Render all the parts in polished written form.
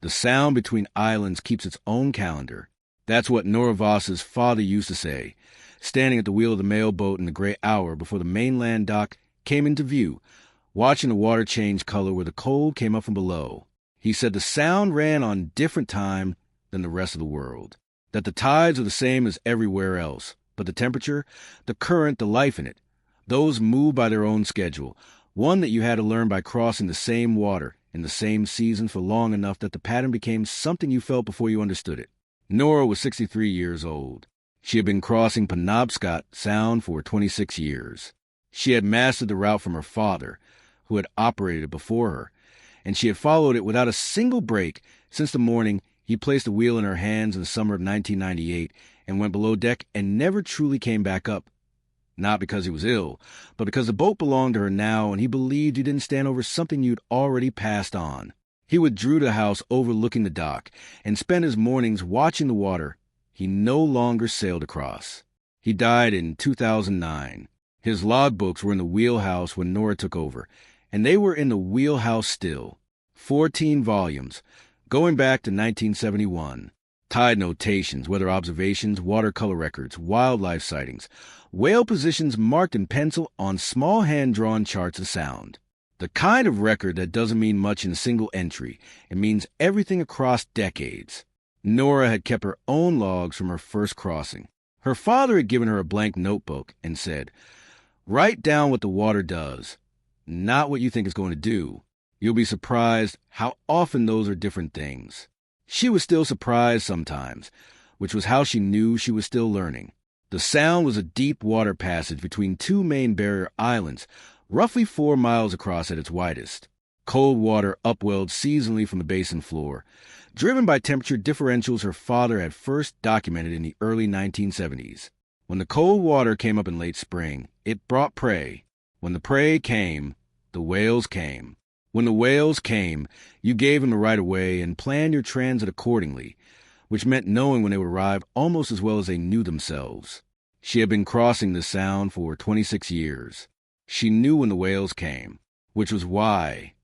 The sound between islands keeps its own calendar. That's what Nora Voss's father used to say, standing at the wheel of the mailboat in the gray hour before the mainland dock came into view, watching the water change color where the cold came up from below. He said the sound ran on different time than the rest of the world, that the tides are the same as everywhere else, but the temperature, the current, the life in it, those move by their own schedule, one that you had to learn by crossing the same water in the same season for long enough that the pattern became something you felt before you understood it. Nora was 63 years old. She had been crossing Penobscot Sound for 26 years. She had mastered the route from her father, who had operated it before her, and she had followed it without a single break since the morning he placed the wheel in her hands in the summer of 1998 and went below deck and never truly came back up. Not because he was ill, but because the boat belonged to her now and he believed you didn't stand over something you'd already passed on. He withdrew to the house overlooking the dock and spent his mornings watching the water he no longer sailed across. He died in 2009. His logbooks were in the wheelhouse when Nora took over, and they were in the wheelhouse still. 14 volumes, going back to 1971. Tide notations, weather observations, watercolor records, wildlife sightings, whale positions marked in pencil on small hand-drawn charts of sound. The kind of record that doesn't mean much in a single entry. It means everything across decades. Nora had kept her own logs from her first crossing. Her father had given her a blank notebook and said, "Write down what the water does, not what you think it's going to do. You'll be surprised how often those are different things." She was still surprised sometimes, which was how she knew she was still learning. The Sound was a deep water passage between two main barrier islands, roughly 4 miles across at its widest. Cold water upwelled seasonally from the basin floor, driven by temperature differentials her father had first documented in the early 1970s. When the cold water came up in late spring, it brought prey. When the prey came, the whales came. When the whales came, you gave them the right of way and planned your transit accordingly, which meant knowing when they would arrive almost as well as they knew themselves. She had been crossing the Sound for 26 years. She knew when the whales came, which was why,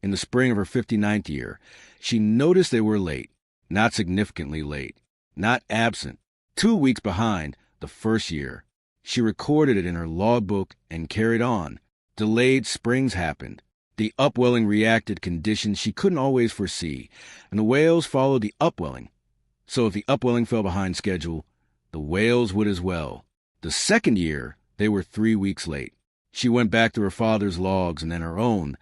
in the spring of her 59th year, she noticed they were late, not significantly late, not absent, 2 weeks behind the first year. She recorded it in her logbook and carried on. Delayed springs happened. The upwelling reacted conditions she couldn't always foresee, and the whales followed the upwelling. So if the upwelling fell behind schedule, the whales would as well. The second year, they were 3 weeks late. She went back to her father's logs and then her own,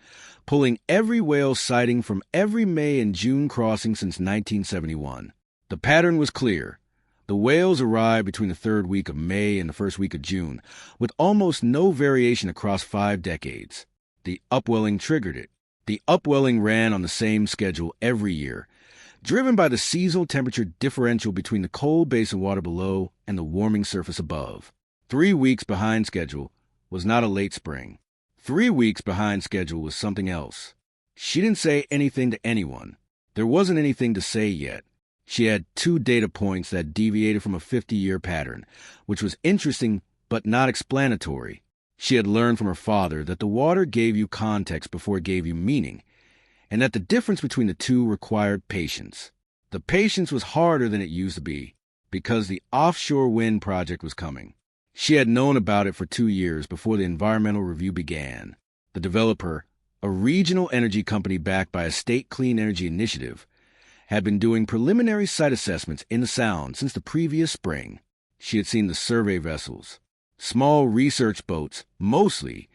pulling every whale sighting from every May and June crossing since 1971. The pattern was clear. The whales arrived between the third week of May and the first week of June, with almost no variation across 5 decades. The upwelling triggered it. The upwelling ran on the same schedule every year, driven by the seasonal temperature differential between the cold basin water below and the warming surface above. 3 weeks behind schedule was not a late spring. 3 weeks behind schedule was something else. She didn't say anything to anyone. There wasn't anything to say yet. She had 2 data points that deviated from a 50-year pattern, which was interesting but not explanatory. She had learned from her father that the water gave you context before it gave you meaning, and that the difference between the two required patience. The patience was harder than it used to be, because the offshore wind project was coming. She had known about it for 2 years before the environmental review began. The developer, a regional energy company backed by a state clean energy initiative, had been doing preliminary site assessments in the Sound since the previous spring. She had seen the survey vessels, small research boats, mostly,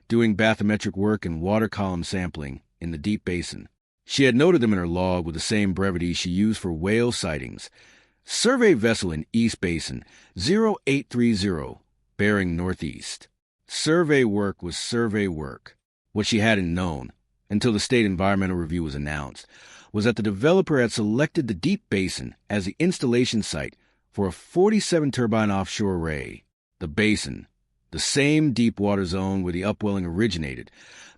doing bathymetric work and water column sampling in the deep basin. She had noted them in her log with the same brevity she used for whale sightings. Survey vessel in East Basin, 0830, bearing northeast. Survey work was survey work. What she hadn't known, until the state environmental review was announced, was that the developer had selected the deep basin as the installation site for a 47-turbine offshore array. The basin, the same deep water zone where the upwelling originated,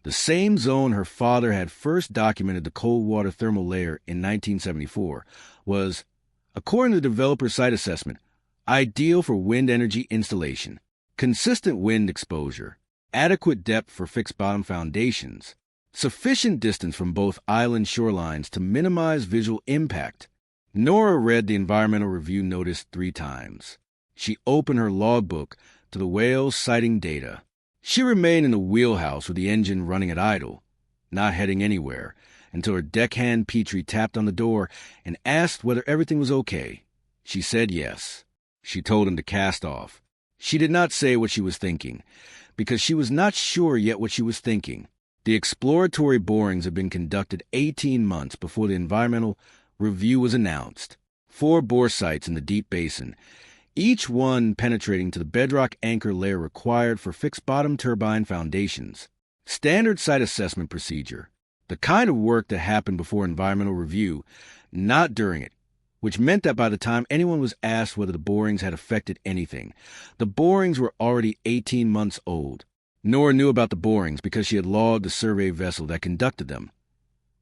the same zone her father had first documented the cold water thermal layer in 1974, was, according to the developer's site assessment, ideal for wind energy installation, consistent wind exposure, adequate depth for fixed bottom foundations, sufficient distance from both island shorelines to minimize visual impact. Nora read the environmental review notice 3 times. She opened her logbook to the whale's sighting data. She remained in the wheelhouse with the engine running at idle, not heading anywhere, until her deckhand Petrie tapped on the door and asked whether everything was okay. She said yes. She told him to cast off. She did not say what she was thinking, because she was not sure yet what she was thinking. The exploratory borings had been conducted 18 months before the environmental review was announced. 4 bore sites in the deep basin, each one penetrating to the bedrock anchor layer required for fixed bottom turbine foundations. Standard site assessment procedure, the kind of work that happened before environmental review, not during it, which meant that by the time anyone was asked whether the borings had affected anything, the borings were already 18 months old. Nora knew about the borings because she had logged the survey vessel that conducted them.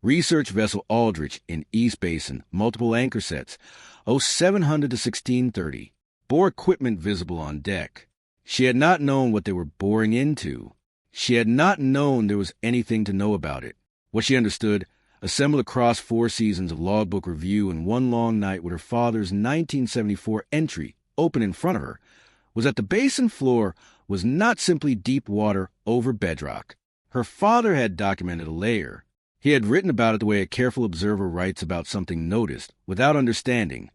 Research vessel Aldrich in East Basin, multiple anchor sets, 0700 to 1630, bore equipment visible on deck. She had not known what they were boring into. She had not known there was anything to know about it. What she understood, assembled across 4 seasons of logbook review in one long night with her father's 1974 entry open in front of her, was that the basin floor was not simply deep water over bedrock. Her father had documented a layer. He had written about it the way a careful observer writes about something noticed, without understanding.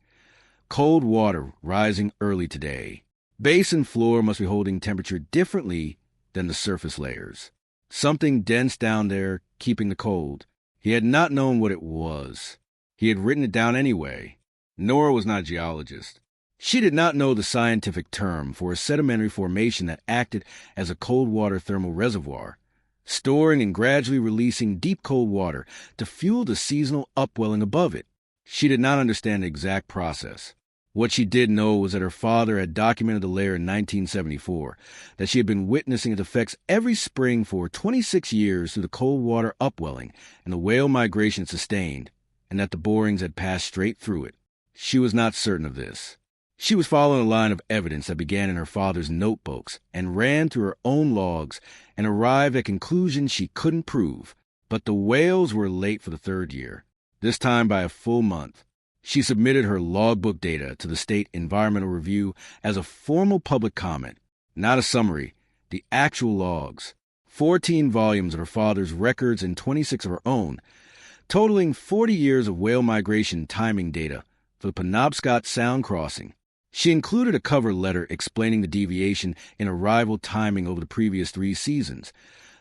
Cold water rising early today. Basin floor must be holding temperature differently than the surface layers. Something dense down there, keeping the cold. He had not known what it was. He had written it down anyway. Nora was not a geologist. She did not know the scientific term for a sedimentary formation that acted as a cold water thermal reservoir, storing and gradually releasing deep cold water to fuel the seasonal upwelling above it. She did not understand the exact process. What she did know was that her father had documented the layer in 1974, that she had been witnessing its effects every spring for 26 years through the cold water upwelling and the whale migration sustained, and that the borings had passed straight through it. She was not certain of this. She was following a line of evidence that began in her father's notebooks and ran through her own logs and arrived at conclusions she couldn't prove. But the whales were late for the 3rd year, this time by a full month. She submitted her logbook data to the State Environmental Review as a formal public comment, not a summary, the actual logs. 14 volumes of her father's records and 26 of her own, totaling 40 years of whale migration timing data for the Penobscot Sound crossing. She included a cover letter explaining the deviation in arrival timing over the previous 3 seasons,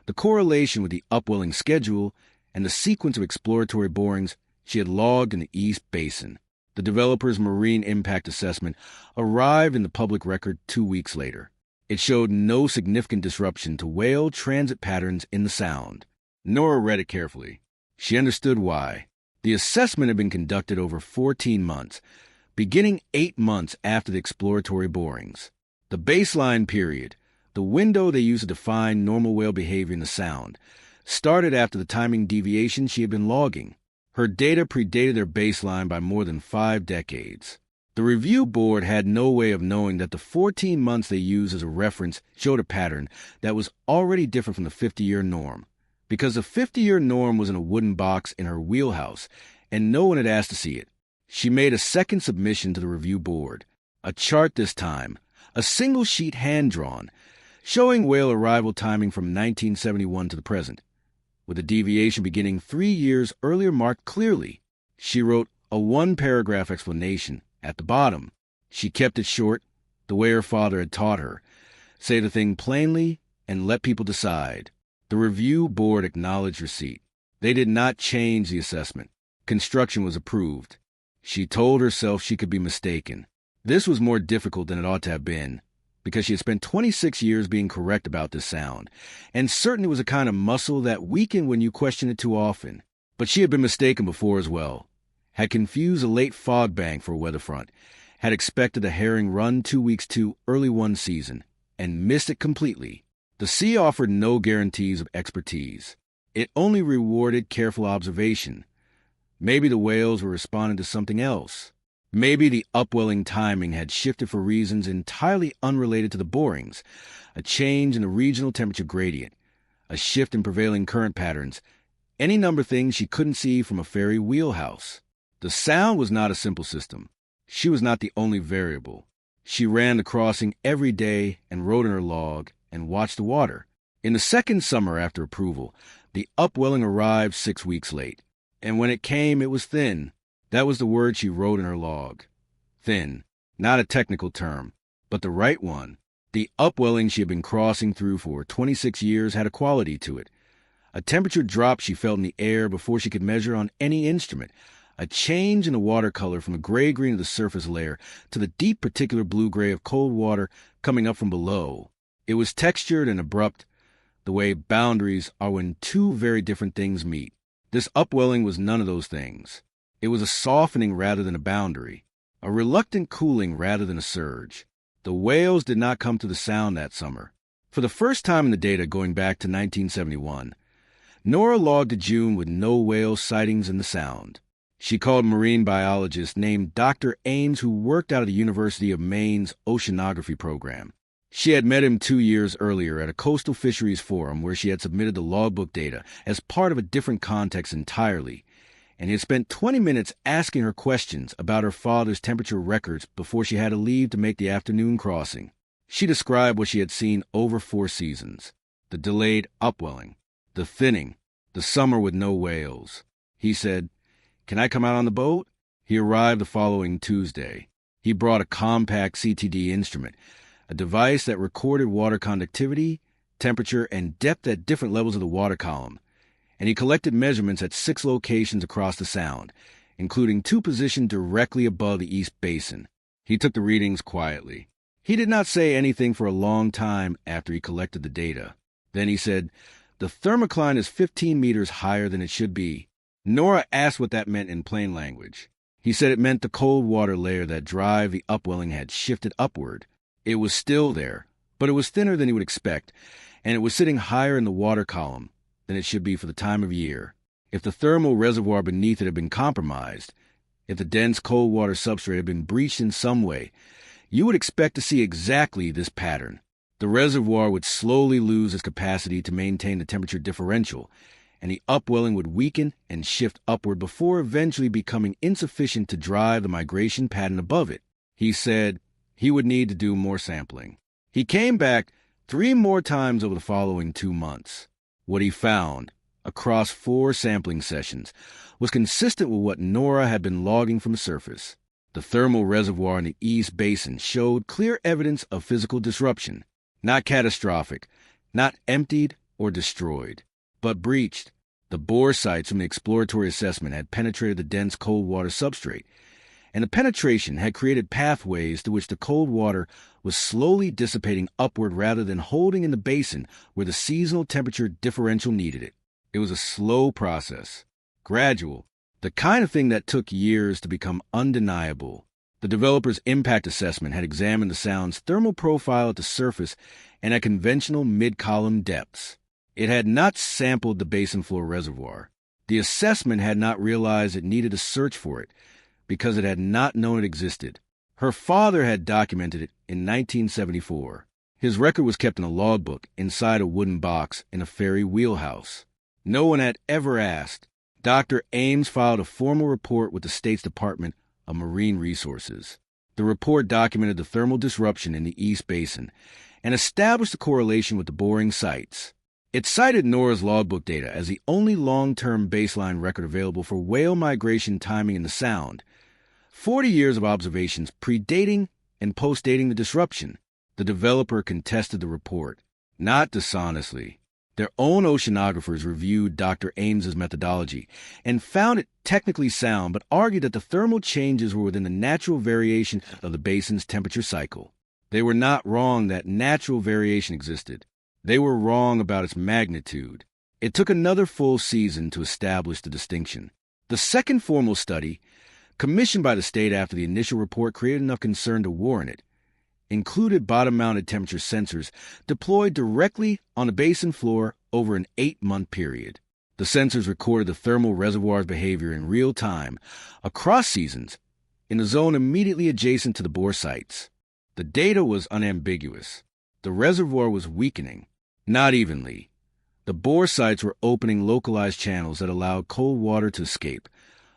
the correlation with the upwelling schedule, and the sequence of exploratory borings she had logged in the East Basin. The developer's marine impact assessment arrived in the public record 2 weeks later. It showed no significant disruption to whale transit patterns in the Sound. Nora read it carefully. She understood why. The assessment had been conducted over 14 months, beginning 8 months after the exploratory borings. The baseline period, the window they used to define normal whale behavior in the Sound, started after the timing deviation she had been logging. Her data predated their baseline by more than 5 decades. The review board had no way of knowing that the 14 months they used as a reference showed a pattern that was already different from the 50-year norm, because the 50-year norm was in a wooden box in her wheelhouse, and no one had asked to see it. She made a second submission to the review board, a chart this time, a single sheet hand-drawn, showing whale arrival timing from 1971 to the present, with a deviation beginning 3 years earlier marked clearly. She wrote a 1-paragraph explanation at the bottom. She kept it short, the way her father had taught her. Say the thing plainly and let people decide. The review board acknowledged receipt. They did not change the assessment. Construction was approved. She told herself she could be mistaken. This was more difficult than it ought to have been, because she had spent 26 years being correct about this Sound, and certain it was a kind of muscle that weakened when you question it too often. But she had been mistaken before as well, had confused a late fog bank for a weather front, had expected a herring run 2 weeks too early one season, and missed it completely. The sea offered no guarantees of expertise. It only rewarded careful observation. Maybe the whales were responding to something else. Maybe the upwelling timing had shifted for reasons entirely unrelated to the borings, a change in the regional temperature gradient, a shift in prevailing current patterns, any number of things she couldn't see from a ferry wheelhouse. The sound was not a simple system. She was not the only variable. She ran the crossing every day and wrote in her log and watched the water. In the second summer after approval, the upwelling arrived 6 weeks late. And when it came, it was thin. That was the word she wrote in her log. Thin. Not a technical term, but the right one. The upwelling she had been crossing through for 26 years had a quality to it. A temperature drop she felt in the air before she could measure on any instrument. A change in the water color from the gray-green of the surface layer to the deep particular blue-gray of cold water coming up from below. It was textured and abrupt, the way boundaries are when two very different things meet. This upwelling was none of those things. It was a softening rather than a boundary, a reluctant cooling rather than a surge. The whales did not come to the sound that summer. For the first time in the data going back to 1971, Nora logged a June with no whale sightings in the sound. She called a marine biologist named Dr. Ames, who worked out of the University of Maine's oceanography program. She had met him 2 years earlier at a coastal fisheries forum where she had submitted the logbook data as part of a different context entirely, and he had spent 20 minutes asking her questions about her father's temperature records before she had to leave to make the afternoon crossing. She described what she had seen over 4 seasons: the delayed upwelling, the thinning, the summer with no whales. He said, "Can I come out on the boat?" He arrived the following Tuesday. He brought a compact CTD instrument, a device that recorded water conductivity, temperature, and depth at different levels of the water column, and he collected measurements at 6 locations across the sound, including 2 positioned directly above the East Basin. He took the readings quietly. He did not say anything for a long time after he collected the data. Then he said, "The thermocline is 15 meters higher than it should be." Nora asked what that meant in plain language. He said it meant the cold water layer that drive the upwelling had shifted upward. It was still there, but it was thinner than he would expect, and it was sitting higher in the water column than it should be for the time of year. If the thermal reservoir beneath it had been compromised, if the dense cold water substrate had been breached in some way, you would expect to see exactly this pattern. The reservoir would slowly lose its capacity to maintain the temperature differential, and the upwelling would weaken and shift upward before eventually becoming insufficient to drive the migration pattern above it. He said he would need to do more sampling. He came back 3 more times over the following 2 months. What he found, across 4 sampling sessions, was consistent with what Nora had been logging from the surface. The thermal reservoir in the East Basin showed clear evidence of physical disruption, not catastrophic, not emptied or destroyed, but breached. The bore sites from the exploratory assessment had penetrated the dense cold water substrate, and the penetration had created pathways through which the cold water was slowly dissipating upward rather than holding in the basin where the seasonal temperature differential needed it. It was a slow process, gradual, the kind of thing that took years to become undeniable. The developer's impact assessment had examined the sound's thermal profile at the surface and at conventional mid-column depths. It had not sampled the basin floor reservoir. The assessment had not realized it needed a search for it because it had not known it existed. Her father had documented it in 1974. His record was kept in a logbook inside a wooden box in a ferry wheelhouse. No one had ever asked. Dr. Ames filed a formal report with the state's Department of Marine Resources. The report documented the thermal disruption in the East Basin and established a correlation with the boring sites. It cited Nora's logbook data as the only long-term baseline record available for whale migration timing in the Sound, 40 years of observations predating and postdating the disruption. The developer contested the report, not dishonestly. Their own oceanographers reviewed Dr. Ames's methodology and found it technically sound, but argued that the thermal changes were within the natural variation of the basin's temperature cycle. They were not wrong that natural variation existed. They were wrong about its magnitude. It took another full season to establish the distinction. The second formal study, commissioned by the state after the initial report created enough concern to warrant it, included bottom-mounted temperature sensors deployed directly on the basin floor over an 8-month period. The sensors recorded the thermal reservoir's behavior in real time, across seasons, in a zone immediately adjacent to the bore sites. The data was unambiguous. The reservoir was weakening, not evenly, The bore sites were opening localized channels that allowed cold water to escape,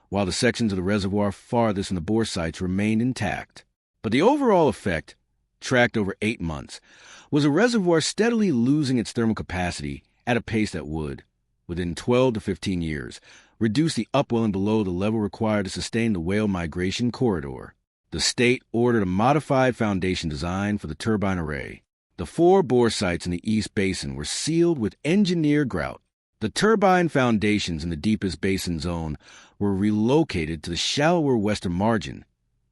while the sections of the reservoir farthest from the bore sites remained intact. But the overall effect, tracked over 8 months, was a reservoir steadily losing its thermal capacity at a pace that would, within 12 to 15 years, reduce the upwelling below the level required to sustain the whale migration corridor. The state ordered a modified foundation design for the turbine array. The 4 bore sites in the East Basin were sealed with engineered grout. The turbine foundations in the deepest basin zone were relocated to the shallower western margin,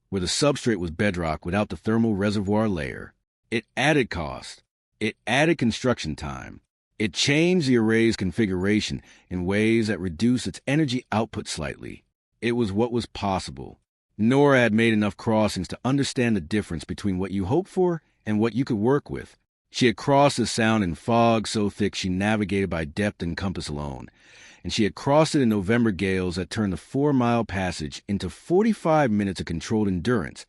where the substrate was bedrock without the thermal reservoir layer. It added cost. It added construction time. It changed the array's configuration in ways that reduced its energy output slightly. It was what was possible. Nora had made enough crossings to understand the difference between what you hoped for and what you could work with. She had crossed the sound in fog so thick she navigated by depth and compass alone, and she had crossed it in November gales that turned the 4-mile passage into 45 minutes of controlled endurance,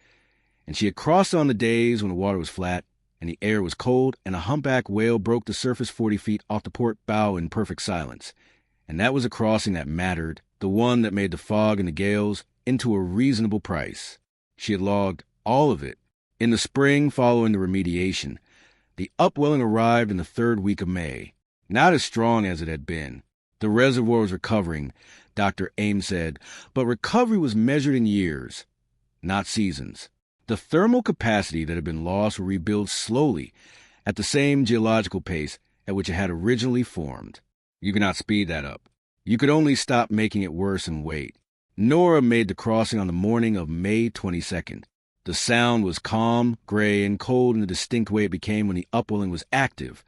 and she had crossed on the days when the water was flat and the air was cold and a humpback whale broke the surface 40 feet off the port bow in perfect silence. And that was a crossing that mattered, the one that made the fog and the gales into a reasonable price. She had logged all of it. In the spring following the remediation, the upwelling arrived in the 3rd week of May. Not as strong as it had been. The reservoir was recovering, Dr. Ames said, but recovery was measured in years, not seasons. The thermal capacity that had been lost would rebuild slowly at the same geological pace at which it had originally formed. You could not speed that up. You could only stop making it worse and wait. Nora made the crossing on the morning of May 22nd. The sound was calm, gray, and cold in the distinct way it became when the upwelling was active,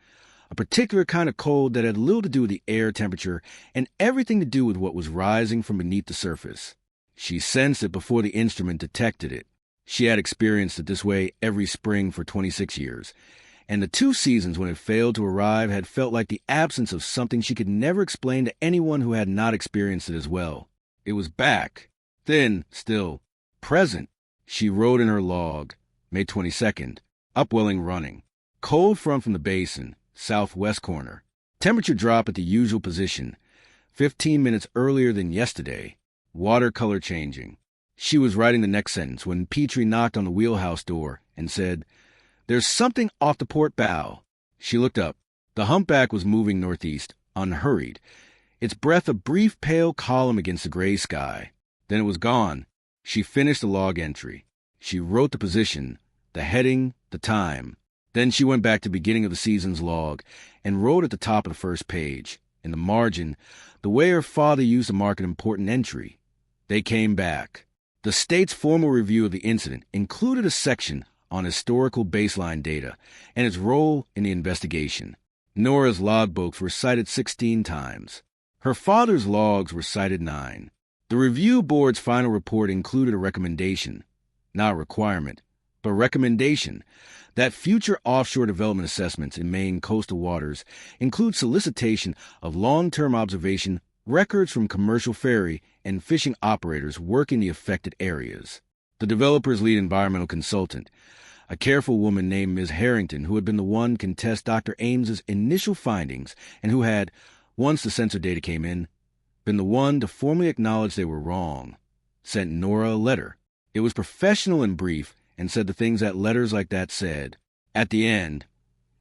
a particular kind of cold that had little to do with the air temperature and everything to do with what was rising from beneath the surface. She sensed it before the instrument detected it. She had experienced it this way every spring for 26 years, and the 2 seasons when it failed to arrive had felt like the absence of something she could never explain to anyone who had not experienced it as well. It was back, thin, still, present. She wrote in her log, May 22nd, upwelling running. Cold front from the basin, southwest corner. Temperature drop at the usual position, 15 minutes earlier than yesterday. Water color changing. She was writing the next sentence when Petrie knocked on the wheelhouse door and said, "There's something off the port bow." She looked up. The humpback was moving northeast, unhurried, its breath a brief pale column against the gray sky. Then it was gone. She finished the log entry. She wrote the position, the heading, the time. Then she went back to the beginning of the season's log and wrote at the top of the first page, in the margin, the way her father used to mark an important entry. They came back. The state's formal review of the incident included a section on historical baseline data and its role in the investigation. Nora's logbooks were cited 16 times. Her father's logs were cited 9. The review board's final report included a recommendation, not a requirement, but recommendation, that future offshore development assessments in Maine coastal waters include solicitation of long-term observation records from commercial ferry and fishing operators working the affected areas. The developer's lead environmental consultant, a careful woman named Ms. Harrington, who had been the one to contest Dr. Ames's initial findings and who had, once the sensor data came in, been the one to formally acknowledge they were wrong, sent Nora a letter. It was professional and brief and said the things that letters like that said. At the end,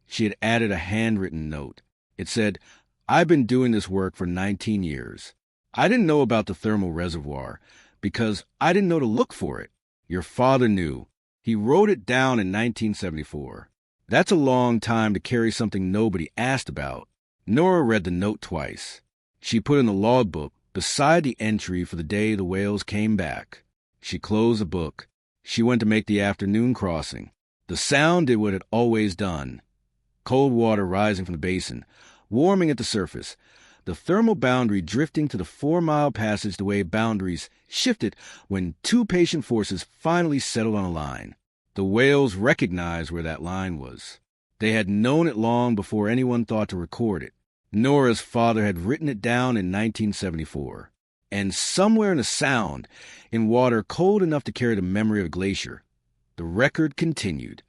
she had added a handwritten note. It said, "I've been doing this work for 19 years. I didn't know about the thermal reservoir because I didn't know to look for it. Your father knew. He wrote it down in 1974. That's a long time to carry something nobody asked about." Nora read the note twice. She put in the logbook beside the entry for the day the whales came back. She closed the book. She went to make the afternoon crossing. The sound did what it had always done. Cold water rising from the basin, warming at the surface, the thermal boundary drifting to the 4-mile passage the way boundaries shifted when 2 patient forces finally settled on a line. The whales recognized where that line was. They had known it long before anyone thought to record it. Nora's father had written it down in 1974. And somewhere in the sound, in water cold enough to carry the memory of a glacier, the record continued.